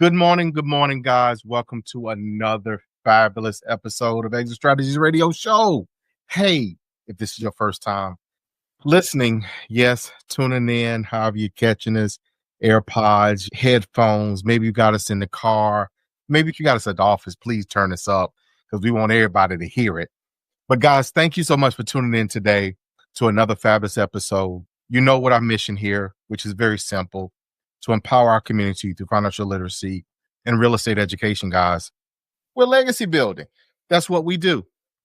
Good morning, guys. Welcome to another fabulous episode of Exit Strategies Radio Show. Hey, if this is your first time listening, yes, tuning in, however you're catching us, AirPods, headphones, maybe you got us in the car, maybe if you got us at the office, please turn this up because we want everybody to hear it. But guys, thank you so much for tuning in today to another fabulous episode. You know what our mission here, which is very simple, to empower our community through financial literacy and real estate education, guys. We're legacy building. That's what we do.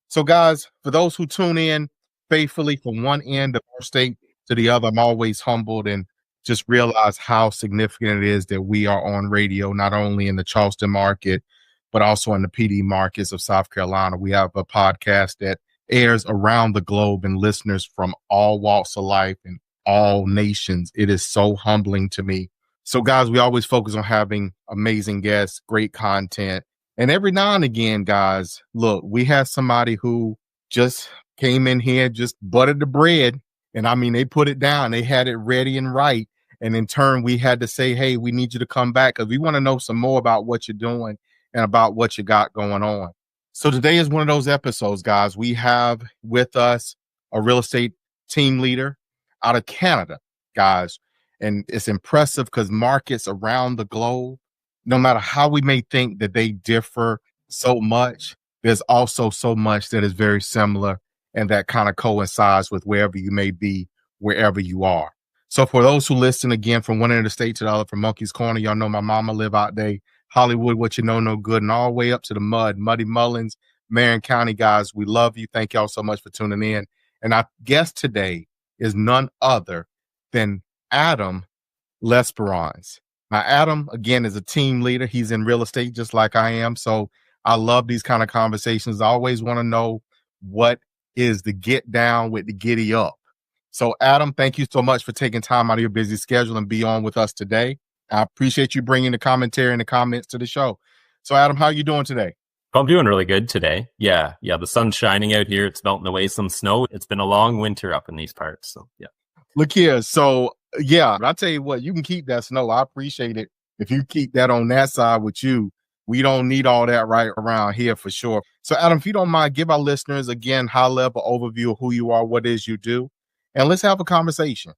So, guys, for those who tune in faithfully from one end of our state to the other, I'm always humbled and just realize how significant it is that we are on radio, not only in the Charleston market, but also in the PD markets of South Carolina. We have a podcast that airs around the globe and listeners from all walks of life and all nations. It is so humbling to me. So, guys, we always focus on having amazing guests, great content. And every now and again, guys, look, we had somebody who just came in here, just buttered the bread. And I mean, they put it down. They had it ready and right. And in turn, we had to say, hey, we need you to come back because we want to know some more about what you're doing and about what you got going on. So today is one of those episodes, guys. We have with us a real estate team leader out of Canada, guys. And it's impressive because markets around the globe, no matter how we may think that they differ so much, there's also so much that is very similar and that kind of coincides with wherever you may be, wherever you are. So for those who listen again from one end of the state to the other, from Monkey's Corner, y'all know my mama live out there, Hollywood, what you know, no good, and all the way up to the Muddy Mullins, Marion County, guys. We love you. Thank y'all so much for tuning in. And our guest today is none other than Adam Lesperance. Now, Adam, again, is a team leader. He's in real estate just like I am. So I love these kind of conversations. I always want to know what is the get down with the giddy up. So, Adam, thank you so much for taking time out of your busy schedule and be on with us today. I appreciate you bringing the commentary and the comments to the show. So, Adam, how are you doing today? I'm doing really good today. Yeah. The sun's shining out here. It's melting away some snow. It's been a long winter up in these parts. So, yeah. Look here. So, yeah, I'll tell you what, you can keep that snow. I appreciate it. If you keep that on that side with you, we don't need all that right around here for sure. So, Adam, if you don't mind, give our listeners, again, high-level overview of who you are, what it is you do, and let's have a conversation.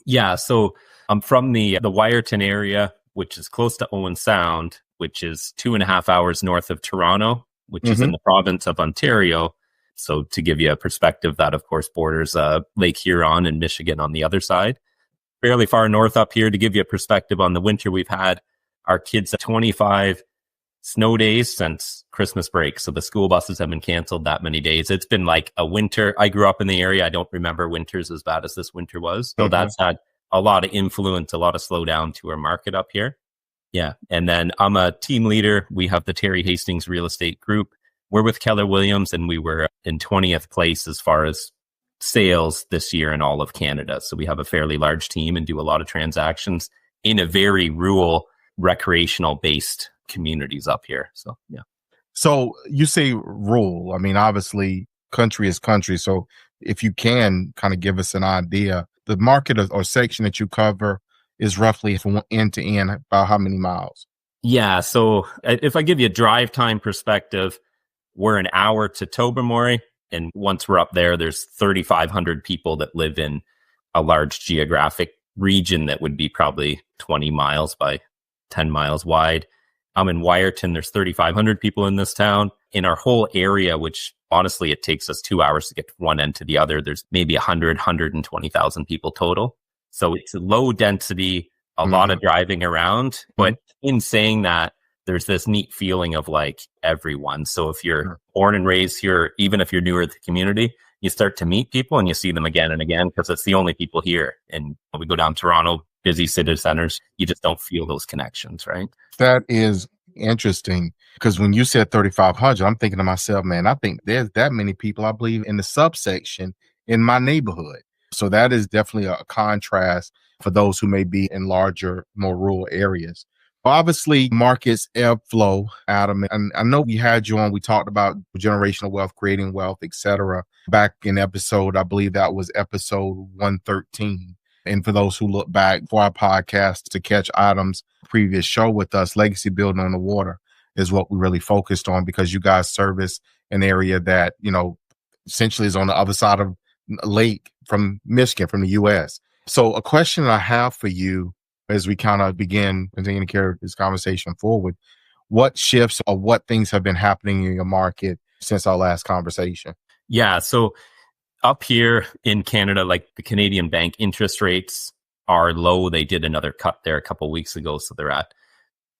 Yeah, so I'm from the Wyerton area, which is close to Owen Sound, which is 2.5 hours north of Toronto, which is in the province of Ontario. So to give you a perspective, that, of course, borders Lake Huron and Michigan on the other side. Fairly far north up here. To give you a perspective on the winter, we've had our kids 25 snow days since Christmas break. So the school buses have been canceled that many days. It's been like a winter. I grew up in the area. I don't remember winters as bad as this winter was. So that's had a lot of influence, a lot of slowdown to our market up here. Yeah. And then I'm a team leader. We have the Terry Hastings Real Estate Group. We're with Keller Williams, and we were in 20th place as far as sales this year in all of Canada. So we have a fairly large team and do a lot of transactions in a very rural, recreational based communities up here. So, yeah. So you say rural. I mean, obviously country is country. So if you can kind of give us an idea, the market or section that you cover is roughly from end to end about how many miles? Yeah. So if I give you a drive time perspective, we're an hour to Tobermory. And once we're up there, there's 3,500 people that live in a large geographic region that would be probably 20 miles by 10 miles wide. I'm in Wyerton. There's 3,500 people in this town. In our whole area, which honestly, it takes us 2 hours to get from one end to the other, there's maybe 120,000 people total. So it's a low density, a lot of driving around. But in saying that, there's this neat feeling of like everyone. So if you're born and raised here, even if you're newer to the community, you start to meet people and you see them again and again because it's the only people here. And when we go down Toronto, busy city centers, you just don't feel those connections, right? That is interesting because when you said 3,500, I'm thinking to myself, man, I think there's that many people, I believe, in the subsection in my neighborhood. So that is definitely a contrast for those who may be in larger, more rural areas. Obviously, markets ebb flow, Adam. And I know we had you on. We talked about generational wealth, creating wealth, etc. Back in episode, I believe that was episode 113. And for those who look back for our podcast to catch Adam's previous show with us, legacy building on the water is what we really focused on, because you guys service an area that, essentially is on the other side of a lake from Michigan, from the U.S. So a question I have for you as we kind of continue to carry this conversation forward, what shifts or what things have been happening in your market since our last conversation? Yeah. So up here in Canada, like the Canadian bank interest rates are low. They did another cut there a couple of weeks ago. So they're at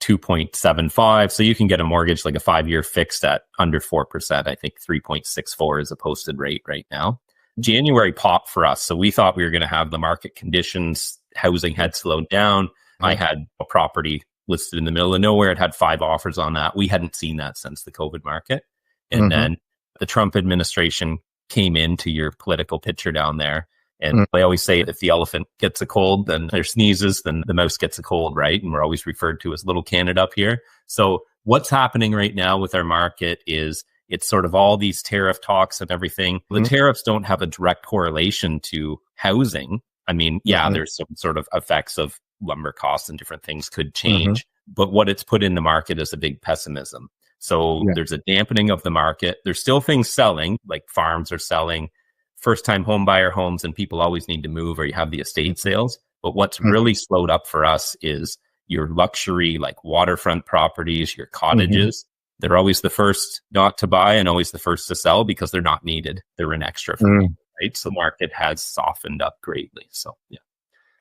2.75. So you can get a mortgage, like a 5-year fixed at under 4%. I think 3.64 is a posted rate right now. January popped for us. So we thought we were going to have the market conditions. Housing had slowed down. I had a property listed in the middle of nowhere. It had 5 offers on that. We hadn't seen that since the COVID market. And then the Trump administration came into your political picture down there. And I always say, if the elephant gets a cold, then or sneezes, then the mouse gets a cold, right? And we're always referred to as little Canada up here. So what's happening right now with our market is it's sort of all these tariff talks and everything. The tariffs don't have a direct correlation to housing. I mean, there's some sort of effects of lumber costs and different things could change. But what it's put in the market is a big pessimism. So there's a dampening of the market. There's still things selling, like farms are selling, first-time home buyer homes, and people always need to move, or you have the estate sales. But what's really slowed up for us is your luxury, like waterfront properties, your cottages. They're always the first not to buy and always the first to sell because they're not needed. They're an extra for people, right? So the market has softened up greatly. So, yeah.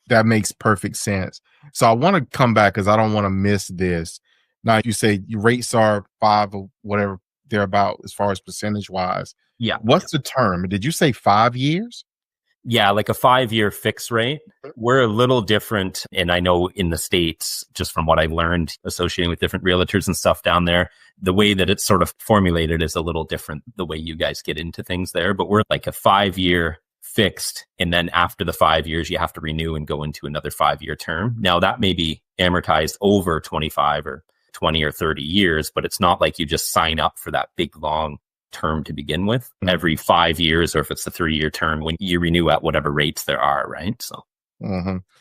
That makes perfect sense. So I want to come back because I don't want to miss this. Now, you say your rates are 5 or whatever they're about as far as percentage wise. Yeah. What's the term? Did you say 5 years? Yeah, like a 5-year fixed rate. We're a little different. And I know in the States, just from what I've learned associating with different realtors and stuff down there, the way that it's sort of formulated is a little different, the way you guys get into things there. But we're like a 5-year fixed. And then after the 5 years, you have to renew and go into another 5-year term. Now that may be amortized over 25 or 20 or 30 years, but it's not like you just sign up for that big long term to begin with. Every 5 years, or if it's a 3-year term, when you renew at whatever rates there are, right? So,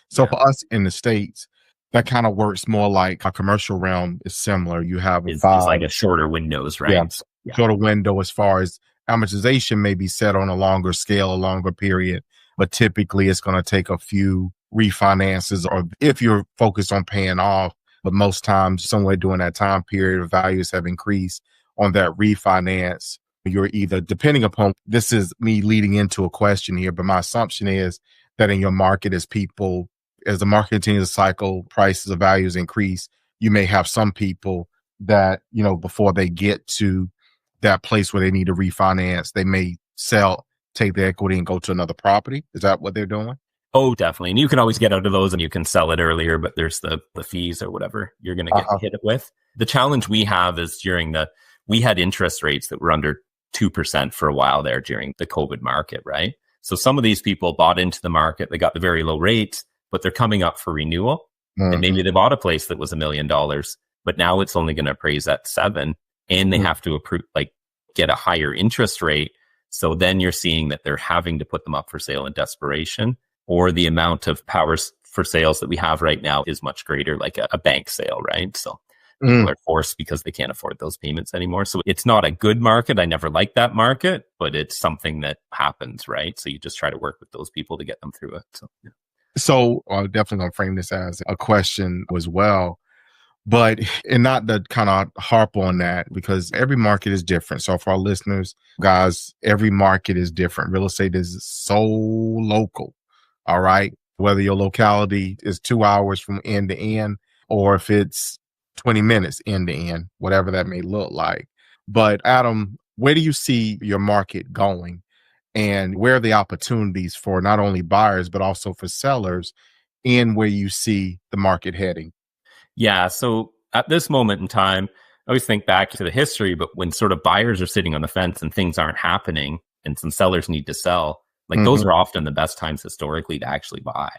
for us in the States, that kind of works more like a commercial realm is similar. You have it's like a shorter windows, right? Shorter window as far as amortization may be set on a longer scale, a longer period, but typically it's going to take a few refinances, or if you're focused on paying off. But most times, somewhere during that time period, values have increased on that refinance. You're either, depending upon, this is me leading into a question here, but my assumption is that in your market, as the market continues to cycle, prices of values increase, you may have some people that, before they get to that place where they need to refinance, they may sell, take the equity and go to another property. Is that what they're doing? Oh, definitely. And you can always get out of those and you can sell it earlier, but there's the fees or whatever you're going to get hit with. The challenge we have is we had interest rates that were under 2% for a while there during the COVID market, right? So some of these people bought into the market, they got the very low rates, but they're coming up for renewal. And maybe they bought a place that was $1 million, but now it's only going to appraise at 7, and they have to get a higher interest rate. So then you're seeing that they're having to put them up for sale in desperation, or the amount of powers for sales that we have right now is much greater, like a bank sale, right? So people are forced because they can't afford those payments anymore. So it's not a good market. I never liked that market, but it's something that happens, right? So you just try to work with those people to get them through it. So I'm definitely going to frame this as a question as well, and not to kind of harp on that, because every market is different. So for our listeners, guys, every market is different. Real estate is so local. All right. Whether your locality is 2 hours from end to end, or if it's 20 minutes end to end, whatever that may look like. But Adam, where do you see your market going, and where are the opportunities for not only buyers, but also for sellers, and where you see the market heading? Yeah. So at this moment in time, I always think back to the history, but when sort of buyers are sitting on the fence and things aren't happening and some sellers need to sell, like those are often the best times historically to actually buy.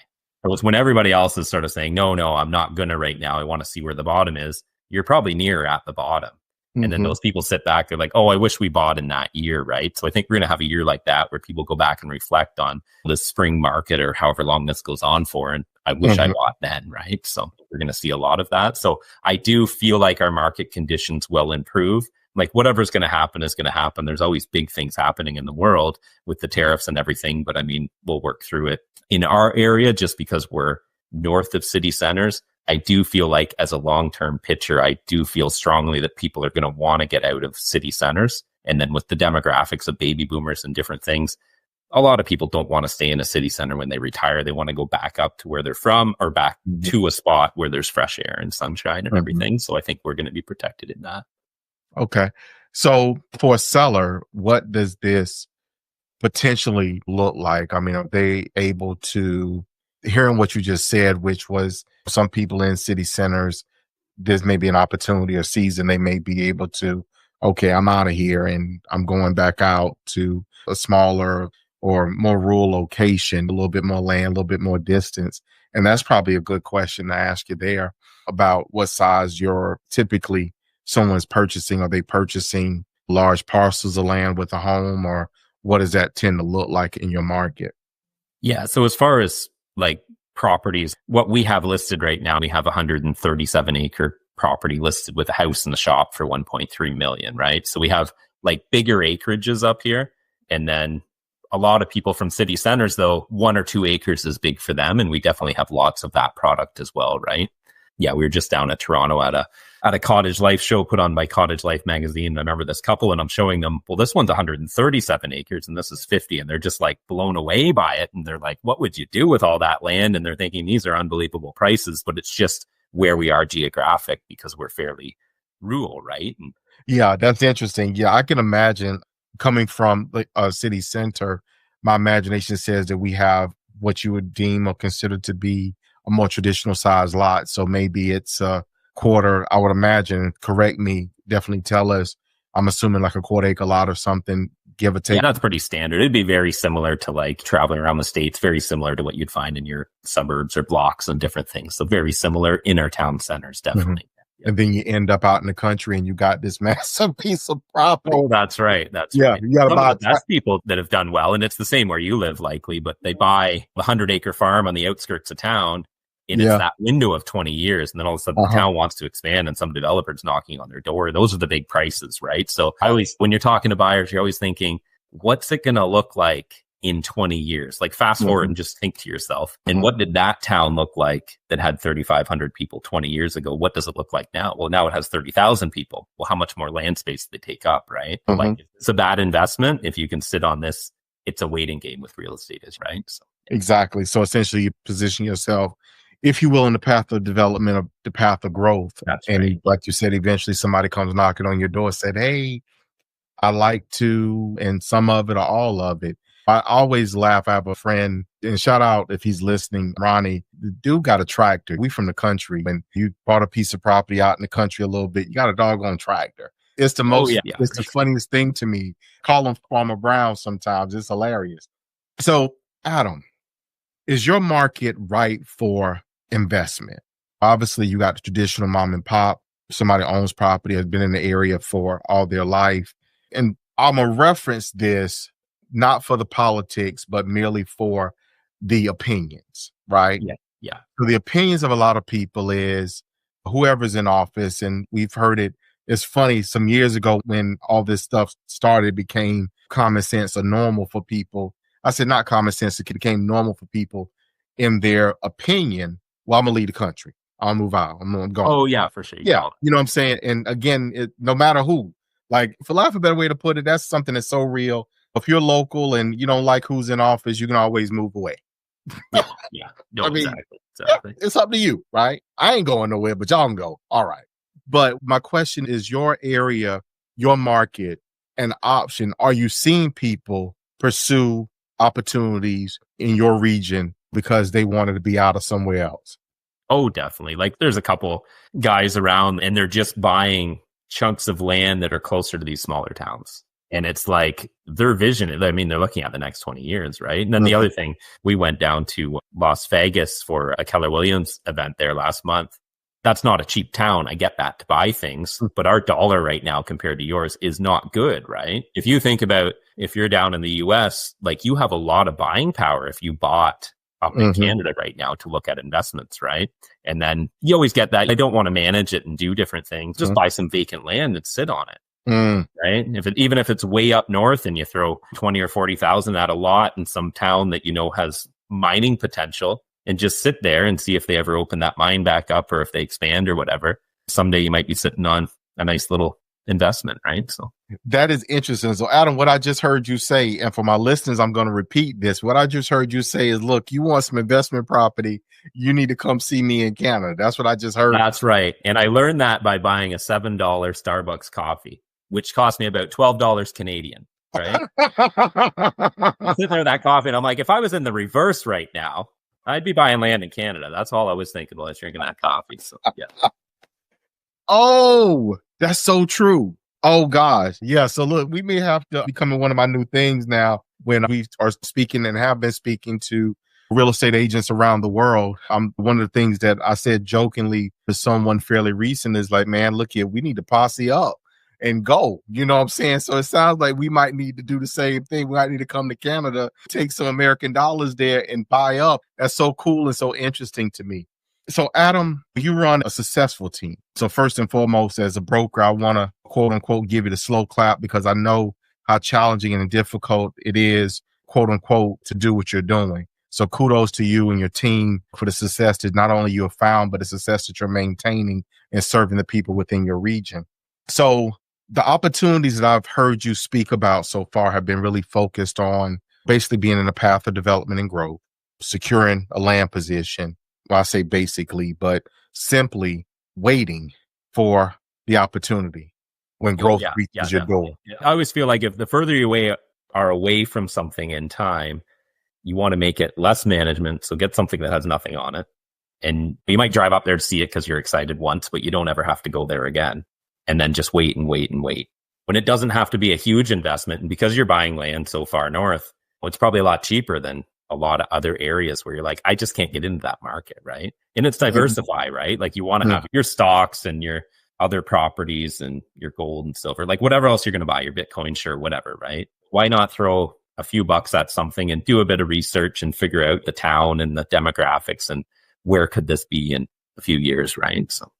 It was when everybody else is sort of saying, no, I'm not going to right now. I want to see where the bottom is. You're probably near at the bottom. And then those people sit back, they're like, oh, I wish we bought in that year, right? So I think we're going to have a year like that where people go back and reflect on the spring market or however long this goes on for. And I wish I bought then, right? So we're going to see a lot of that. So I do feel like our market conditions will improve. Like whatever's going to happen is going to happen. There's always big things happening in the world with the tariffs and everything. But I mean, we'll work through it. In our area, just because we're north of city centers, I do feel like as a long-term picture, I do feel strongly that people are going to want to get out of city centers. And then with the demographics of baby boomers and different things, a lot of people don't want to stay in a city center when they retire. They want to go back up to where they're from or back to a spot where there's fresh air and sunshine and everything. So I think we're going to be protected in that. Okay. So for a seller, what does this potentially look like? I mean, are they able to, hearing what you just said, which was some people in city centers, there's maybe an opportunity or season they may be able to, okay, I'm out of here and I'm going back out to a smaller or more rural location, a little bit more land, a little bit more distance. And that's probably a good question to ask you there about what size you're typically someone's purchasing. Are they purchasing large parcels of land with a home, or what does that tend to look like in your market? Yeah. So as far as like properties, what we have listed right now, we have a 137 acre property listed with a house and the shop for 1.3 million, right? So we have like bigger acreages up here. And then a lot of people from city centers, though, 1 or 2 acres is big for them. And we definitely have lots of that product as well, right? Yeah, we were just down at Toronto at a Cottage Life show put on by Cottage Life magazine. I remember this couple and I'm showing them, well, this one's 137 acres and this is 50. And they're just like blown away by it. And they're like, what would you do with all that land? And they're thinking these are unbelievable prices, but it's just where we are geographic because we're fairly rural, right? And yeah, that's interesting. Yeah, I can imagine coming from a city center, my imagination says that we have what you would deem or consider to be a more traditional size lot. So maybe it's a quarter, I would imagine, correct me, definitely tell us. I'm assuming like a quarter acre lot or something, give or take. Yeah, that's pretty standard. It'd be very similar to like traveling around the States, very similar to what you'd find in your suburbs or blocks and different things. So very similar in our town centers, definitely. And then you end up out in the country and you got this massive piece of property. Oh, that's right. That's right. You got about that's people that have done well. And it's the same where you live likely, but they buy a 100-acre farm on the outskirts of town. And it's that window of 20 years. And then all of a sudden the town wants to expand and some developer's knocking on their door. Those are the big prices, right? So I always, when you're talking to buyers, you're always thinking, what's it going to look like in 20 years? Like fast forward and just think to yourself, and what did that town look like that had 3,500 people 20 years ago? What does it look like now? Well, now it has 30,000 people. Well, how much more land space do they take up, right? Like it's a bad investment. If you can sit on this, it's a waiting game with real estate is, right? So, exactly. So essentially you position yourself, if you will, in the path of development, of the path of growth. That's and right. like you said, eventually somebody comes knocking on your door, said, hey, I like to, and some of it or all of it. I always laugh. I have a friend, and shout out if he's listening, Ronnie, the dude got a tractor. We from the country. When you bought a piece of property out in the country a little bit, you got a doggone tractor. It's the most, it's the funniest thing to me. Call him Farmer Brown sometimes. It's hilarious. So, Adam, is your market right for investment? Obviously, you got the traditional mom and pop. Somebody owns property, has been in the area for all their life. And I'm going to reference this not for the politics, but merely for the opinions, right? Yeah. So the opinions of a lot of people is whoever's in office, and we've heard it. It's funny, some years ago when all this stuff started, it became common sense or normal for people. I said not common sense, it became normal for people in their opinion. Well, I'm going to leave the country. I'll move out. I'm going. Oh, yeah, for sure. Yeah. You know what I'm saying? And again, no matter who, like, for lack of a better way to put it, that's something that's so real. If you're local and you don't like who's in office, you can always move away. Yeah. No, I mean, exactly. It's up to you, right? I ain't going nowhere, but y'all can go. All right. But my question is, your area, your market, an option. Are you seeing people pursue opportunities in your region because they wanted to be out of somewhere else? Oh, definitely. Like there's a couple guys around and they're just buying chunks of land that are closer to these smaller towns. And it's like their vision, I mean, they're looking at the next 20 years, right? And then the other thing, we went down to Las Vegas for a Keller Williams event there last month. that's not a cheap town. I get that, to buy things, but our dollar right now compared to yours is not good, right? If you think about if you're down in the US, like you have a lot of buying power if you bought up in Canada right now to look at investments, right? And then you always get that. I don't want to manage it and do different things. Just buy some vacant land and sit on it. Right. Even if it's way up north and you throw 20 or 40,000 at a lot in some town that, has mining potential, and just sit there and see if they ever open that mine back up or if they expand or whatever. Someday you might be sitting on a nice little investment, right? So that is interesting. So Adam, what I just heard you say, and for my listeners, I'm going to repeat this. What I just heard you say is, look, you want some investment property, you need to come see me in Canada. That's what I just heard. That's right. And I learned that by buying a $7 Starbucks coffee, which cost me about $12 Canadian, right? I'm sitting there with that coffee and I'm like, if I was in the reverse right now, I'd be buying land in Canada. That's all I was thinking while I was drinking that coffee. So yeah. Oh, that's so true. Oh gosh. Yeah. So look, we may have to become one of my new things now when we are speaking and have been speaking to real estate agents around the world. One of the things that I said jokingly to someone fairly recent is like, man, look here, we need to posse up and go. You know what I'm saying? So it sounds like we might need to do the same thing. We might need to come to Canada, take some American dollars there and buy up. That's so cool and so interesting to me. So Adam, you run a successful team. So first and foremost, as a broker, I want to quote unquote give you the slow clap because I know how challenging and difficult it is, quote unquote, to do what you're doing. So kudos to you and your team for the success that not only you have found, but the success that you're maintaining and serving the people within your region. So the opportunities that I've heard you speak about so far have been really focused on basically being in a path of development and growth, securing a land position. Well, I say basically, but simply waiting for the opportunity when growth reaches your door. Yeah. I always feel like if the further you are away from something in time, you want to make it less management. So get something that has nothing on it. And you might drive up there to see it because you're excited once, but you don't ever have to go there again. And then just wait and wait and wait. When it doesn't have to be a huge investment, and because you're buying land so far north, well, it's probably a lot cheaper than a lot of other areas where you're like, I just can't get into that market, right? And it's diversify, right? Like you want to have your stocks and your other properties and your gold and silver, like whatever else you're going to buy, your Bitcoin, sure, whatever, right? Why not throw a few bucks at something and do a bit of research and figure out the town and the demographics and where could this be in a few years, right? So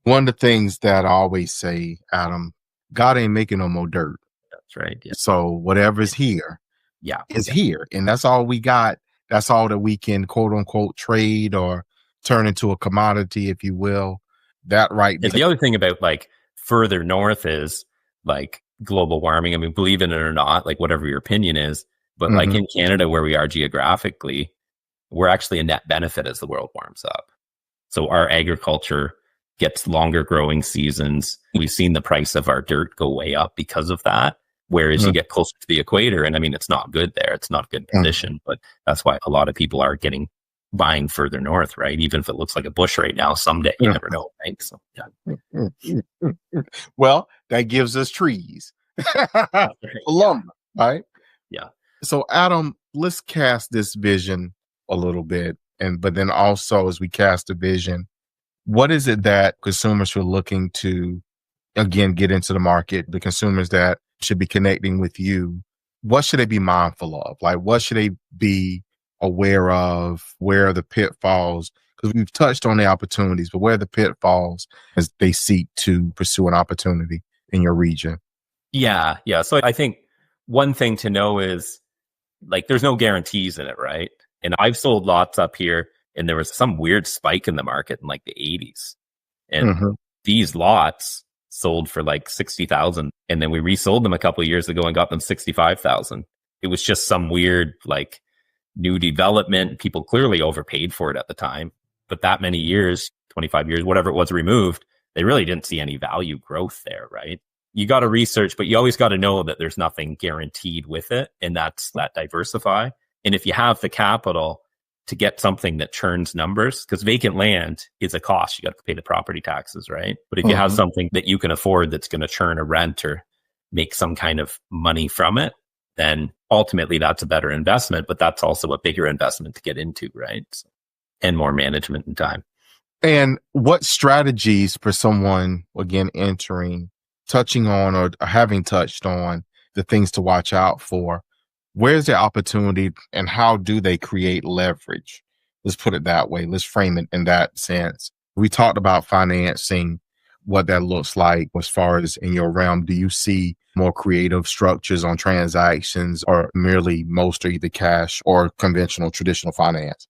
one of the things that I always say, Adam, God ain't making no more dirt. That's right. Yeah. So whatever's here is here. And that's all we got. That's all that we can, quote unquote, trade or turn into a commodity, if you will. That right there. And the other thing about like further north is like global warming. I mean, believe in it or not, like whatever your opinion is, but like in Canada where we are geographically, we're actually a net benefit as the world warms up. So our agriculture gets longer growing seasons. We've seen the price of our dirt go way up because of that. Whereas you get closer to the equator, and I mean, it's not good there. It's not a good position, but that's why a lot of people are buying further north, right? Even if it looks like a bush right now, someday you never know, right? So, well, that gives us trees, lumber, right? Yeah. So, Adam, let's cast this vision a little bit, but then also as we cast a vision, what is it that consumers are looking to, again, get into the market? The consumers that should be connecting with you, what should they be mindful of? Like, what should they be aware of? Where are the pitfalls? Because we've touched on the opportunities, but where are the pitfalls as they seek to pursue an opportunity in your region? Yeah. So I think one thing to know is like, there's no guarantees in it, right? And I've sold lots up here and there was some weird spike in the market in like the 80s. And these lots sold for like 60,000. And then we resold them a couple of years ago and got them 65,000. It was just some weird, like new development. People clearly overpaid for it at the time, but that many years, 25 years, whatever it was removed, they really didn't see any value growth there, right? You got to research, but you always got to know that there's nothing guaranteed with it. And that's that diversify. And if you have the capital to get something that churns numbers, because vacant land is a cost. You got to pay the property taxes, right? But if you have something that you can afford that's going to churn a rent or make some kind of money from it, then ultimately that's a better investment, but that's also a bigger investment to get into, right? So, and more management and time. And what strategies for someone, again, entering, touching on or having touched on the things to watch out for? Where's the opportunity and how do they create leverage? Let's put it that way. Let's frame it in that sense. We talked about financing, what that looks like as far as in your realm. Do you see more creative structures on transactions or merely most are either cash or conventional traditional finance?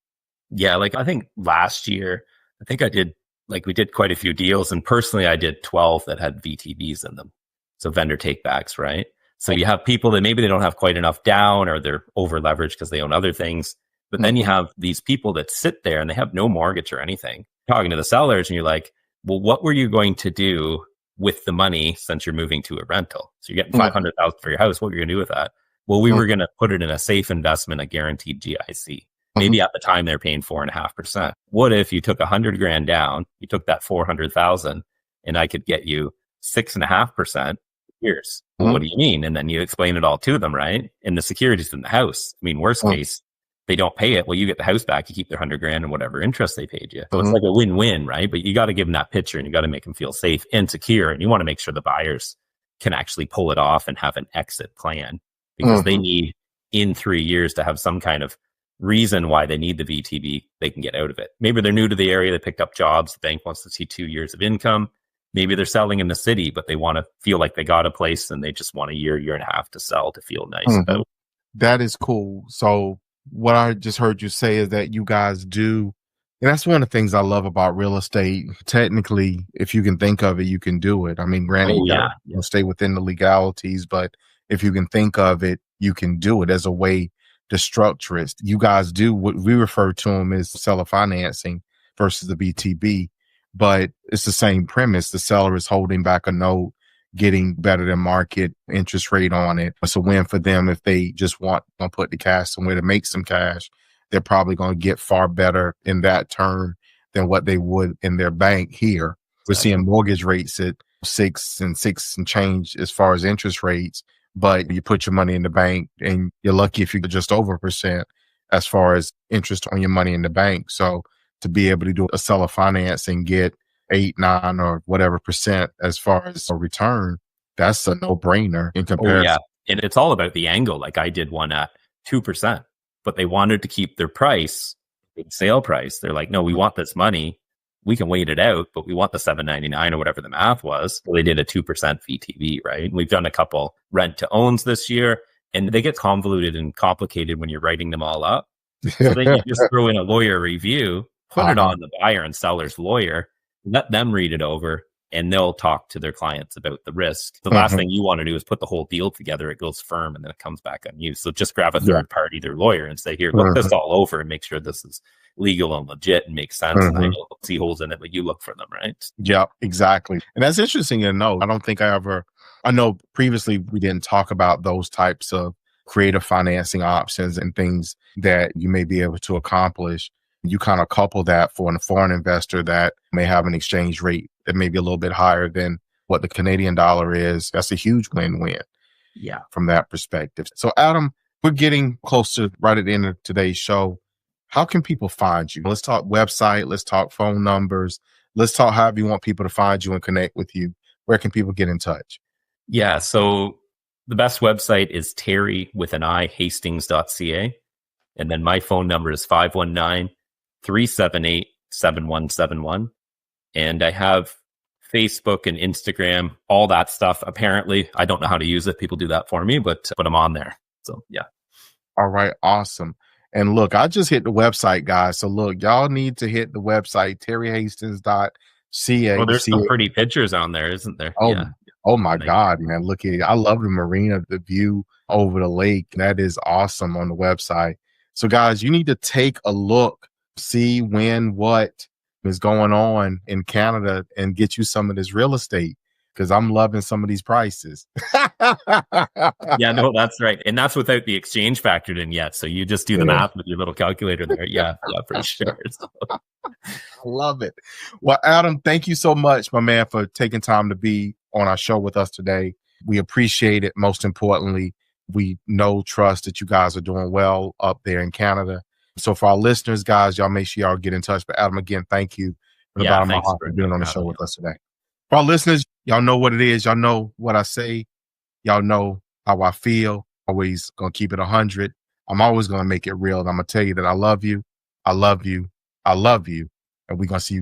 Yeah, like I think last year, I think I did we did quite a few deals, and personally I did 12 that had VTBs in them. So vendor takebacks, right? So you have people that maybe they don't have quite enough down or they're over leveraged because they own other things. But then you have these people that sit there and they have no mortgage or anything. Talking to the sellers and you're like, well, what were you going to do with the money since you're moving to a rental? So you're getting 500,000 for your house. What are you going to do with that? Well, we were going to put it in a safe investment, a guaranteed GIC. Maybe at the time they're paying 4.5%. What if you took 100 grand down, you took that 400,000 and I could get you 6.5% years? Well, what do you mean? And then you explain it all to them, right? And the security's in the house. I mean, worst case, they don't pay it. Well, you get the house back, you keep their 100 grand and whatever interest they paid you. So it's like a win-win, right? But you got to give them that picture and you got to make them feel safe and secure. And you want to make sure the buyers can actually pull it off and have an exit plan because they need in 3 years to have some kind of reason why they need the VTB, they can get out of it. Maybe they're new to the area, they picked up jobs, the bank wants to see 2 years of income. Maybe they're selling in the city, but they want to feel like they got a place and they just want a year and a half to sell to feel nice about it. That is cool. So what I just heard you say is that you guys do, and that's one of the things I love about real estate. Technically, if you can think of it, you can do it. I mean, granted, you gotta stay within the legalities, but if you can think of it, you can do it as a way to structure it. You guys do what we refer to them as seller financing versus the BTB, but it's the same premise. The seller is holding back a note, getting better than market interest rate on it. It's a win for them. If they just want to put the cash somewhere to make some cash, they're probably going to get far better in that term than what they would in their bank here. We're seeing mortgage rates at 6 and change as far as interest rates. But you put your money in the bank and you're lucky if you get just over 1% as far as interest on your money in the bank. So to be able to do a seller finance and get 8, 9 or whatever percent as far as a return, that's a no brainer in comparison. Yeah. And it's all about the angle. Like I did one at 2%, but they wanted to keep their price, the sale price. They're like, no, we want this money. We can wait it out, but we want the $7.99 or whatever the math was. So they did a 2% VTV, right? We've done a couple rent to owns this year, and they get convoluted and complicated when you're writing them all up. So then you just throw in a lawyer review, put it on the buyer and seller's lawyer, let them read it over, and they'll talk to their clients about the risk. The last thing you want to do is put the whole deal together. It goes firm and then it comes back on you. So just grab a third party, their lawyer, and say, here, look this all over and make sure this is legal and legit and makes sense. And I don't see holes in it, but you look for them, right? Yeah, exactly. And that's interesting to know. I don't think I know previously we didn't talk about those types of creative financing options and things that you may be able to accomplish. You kind of couple that for a foreign investor that may have an exchange rate that may be a little bit higher than what the Canadian dollar is. That's a huge win-win. Yeah. From that perspective. So Adam, we're getting close to right at the end of today's show. How can people find you? Let's talk website. Let's talk phone numbers. Let's talk however you want people to find you and connect with you. Where can people get in touch? Yeah. So the best website is Terry with an I, Hastings.ca. And then my phone number is 519-378-7171. And I have Facebook and Instagram, all that stuff. Apparently, I don't know how to use it. People do that for me, but I'm on there. So, yeah. All right. Awesome. And look, I just hit the website, guys. So look, y'all need to hit the website, terryhastings.ca. Well, there's some pretty pictures on there, isn't there? Oh, yeah. Oh my God, man. Look at it. I love the marina, the view over the lake. That is awesome on the website. So guys, you need to take a look, see what is going on in Canada and get you some of this real estate because I'm loving some of these prices. Yeah, no, that's right. And that's without the exchange factored in yet. So you just do the math with your little calculator there. Yeah, for sure. So. I love it. Well, Adam, thank you so much, my man, for taking time to be on our show with us today. We appreciate it. Most importantly, we trust that you guys are doing well up there in Canada. So for our listeners, guys, y'all make sure y'all get in touch. But Adam, again, thank you from the Yeah, bottom of my thanks heart for for being on the show having me. with us today. For our listeners, y'all know what it is. Y'all know what I say. Y'all know how I feel. Always gonna keep it 100. I'm always gonna make it real. And I'm gonna tell you that I love you. I love you. I love you. And we're gonna see you guys.